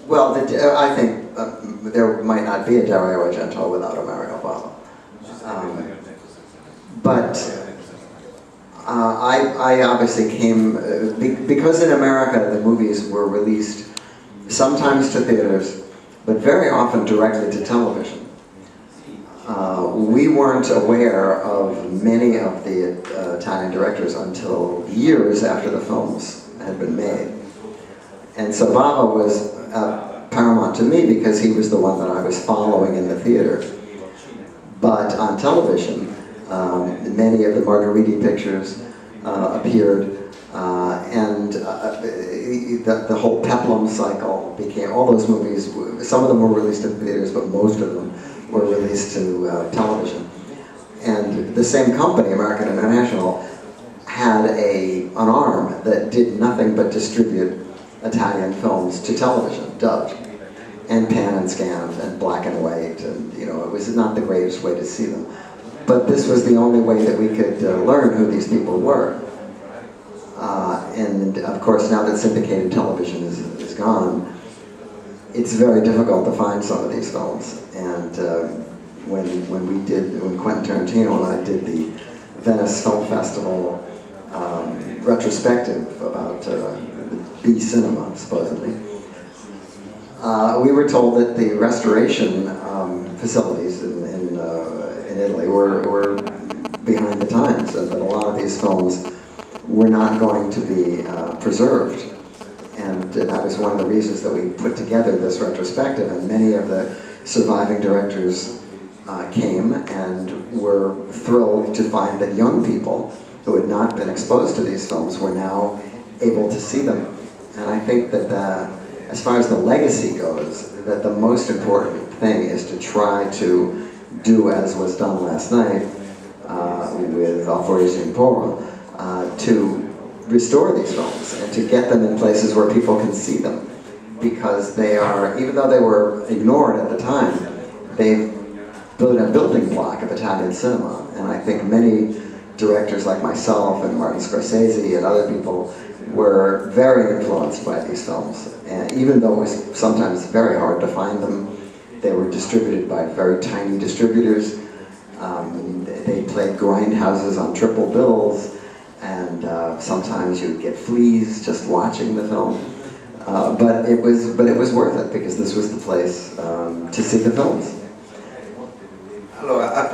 Well, I think there might not be a Dario Argento without a Mario Bava. But I obviously came, because in America the movies were released sometimes to theaters, but very often directly to television. We weren't aware of many of the Italian directors until years after the films had been made. And so Bava was paramount to me because he was the one that I was following in the theater. But on television, many of the Margheriti pictures appeared, and the whole Peplum cycle became, all those movies, some of them were released in theaters, but most of them were released to television. And the same company, American International, had an arm that did nothing but distribute Italian films to television, dubbed, and pan and scanned, and black and white, and it was not the greatest way to see them. But this was the only way that we could learn who these people were. And of course, now that syndicated television is gone, it's very difficult to find some of these films. And when Quentin Tarantino and I did the Venice Film Festival retrospective about B cinema, supposedly, we were told that the restoration facilities in Italy were behind the times, and that a lot of these films were not going to be preserved. And that was one of the reasons that we put together this retrospective, and many of the surviving directors came and were thrilled to find that young people who had not been exposed to these films were now able to see them. And I think that as far as the legacy goes, that the most important thing is to try to do as was done last night with Alforisi and Porro, to restore these films and to get them in places where people can see them. Because they are, even though they were ignored at the time, they've built a building block of Italian cinema. And I think many directors like myself and Martin Scorsese and other people were very influenced by these films. And even though it was sometimes very hard to find them, they were distributed by very tiny distributors. They played grindhouses on triple bills, and sometimes you'd get fleas just watching the film. But it was worth it, because this was the place to see the films. Allora,